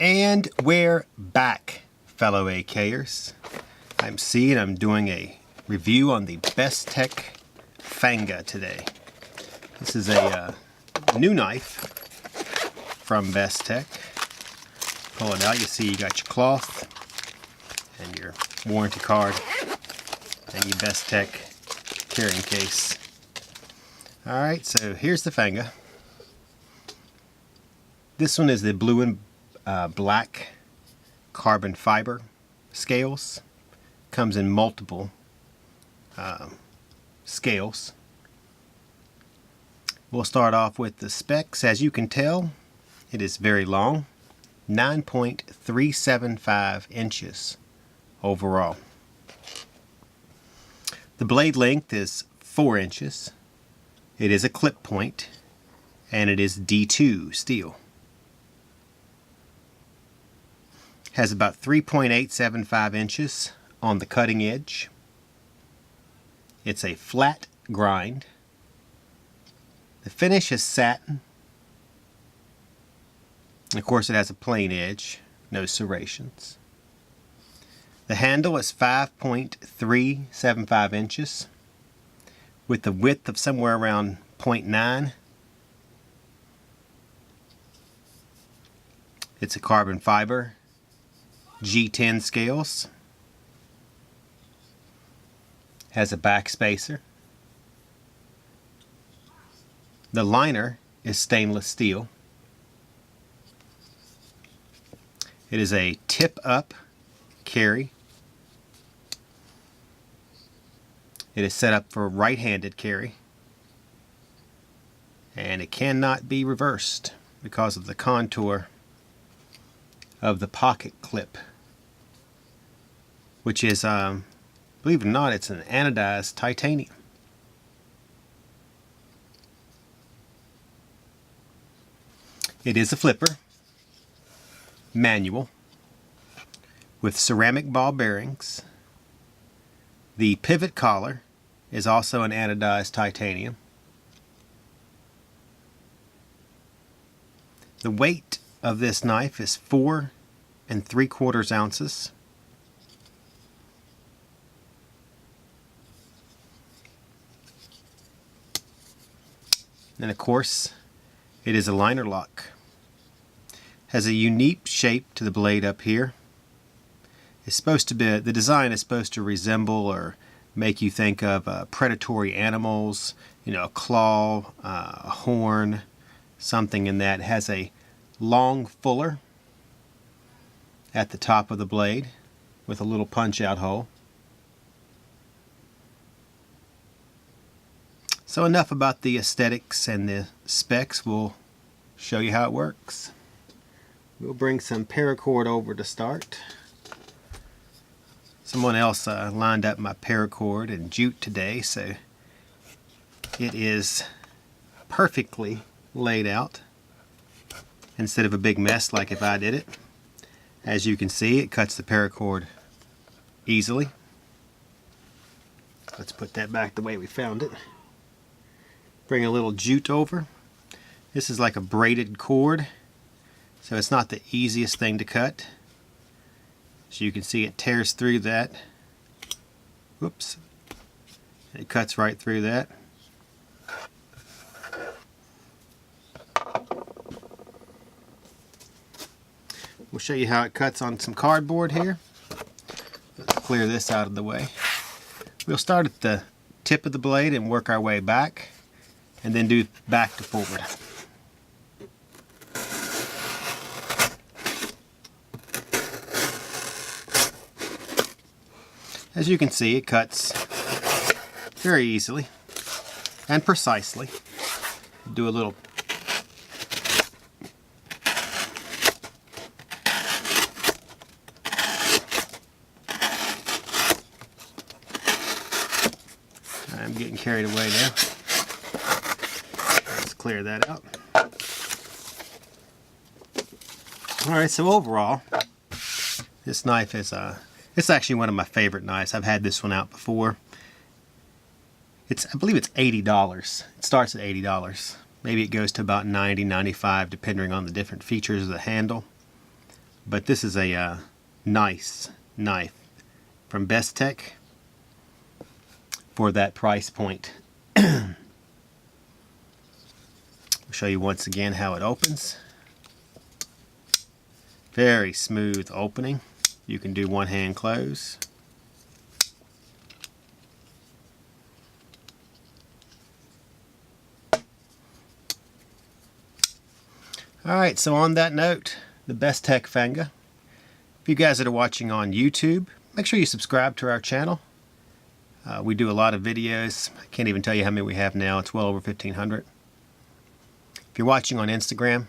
And we're back, fellow AKers. I'm C and I'm doing a review on the Bestech Fanga today. This is a new knife from Bestech. Pull it out, you see you got your cloth and your warranty card and your Bestech carrying case. Alright, so here's the Fanga. This one is the blue and black carbon fiber scales. Comes in multiple scales. We'll start off with the specs. As you can tell, it is very long, 9.375 inches overall. The blade length is 4 inches. It is a clip point, and it is D2 steel. Has about 3.875 inches on the cutting edge. It's a flat grind. The finish is satin. And of course it has a plain edge, no serrations. The handle is 5.375 inches with the width of somewhere around 0.9. It's a carbon fiber G10 scales. Has a back spacer. The liner is stainless steel. It is a tip up carry. It is set up for right-handed carry, and it cannot be reversed because of the contour of the pocket clip, which is, believe it or not, it's an anodized titanium. It is a flipper, manual, with ceramic ball bearings. The pivot collar is also an anodized titanium. The weight of this knife is 4 3/4 ounces. And of course, it is a liner lock. Has a unique shape to the blade up here. It's supposed to be, the design is supposed to resemble or make you think of predatory animals, you know, a claw, a horn, something in that. It has a long fuller at the top of the blade with a little punch out hole. So enough about the aesthetics and the specs. We'll show you how it works. We'll bring some paracord over to start. Someone else lined up my paracord and jute today, so it is perfectly laid out instead of a big mess like if I did it. As you can see, it cuts the paracord easily. Let's put that back the way we found it. Bring a little jute over. This is like a braided cord, so it's not the easiest thing to cut. So you can see it tears through that. Whoops. It cuts right through that. We'll show you how it cuts on some cardboard here. Let's clear this out of the way. We'll start at the tip of the blade and work our way back, and then do back to forward. As you can see, it cuts very easily and precisely. Do a little I'm getting carried away now. Let's clear that out. Alright, so overall, this knife is it's actually one of my favorite knives. I've had this one out before. I believe it's $80. It starts at $80. Maybe it goes to about $90, $95 depending on the different features of the handle. But this is a nice knife from Bestech for that price point. I'll show you once again how it opens. Very smooth opening. You can do one hand close. Alright, so on that note, the Bestech Fanga. If you guys that are watching on YouTube, make sure you subscribe to our channel. We do a lot of videos. I can't even tell you how many we have now. It's well over 1,500. If you're watching on Instagram,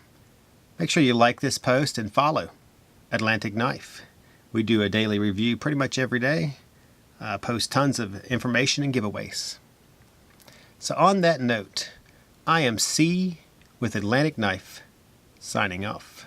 make sure you like this post and follow Atlantic Knife. We do a daily review pretty much every day. Post tons of information and giveaways. So on that note, I am C with Atlantic Knife, signing off.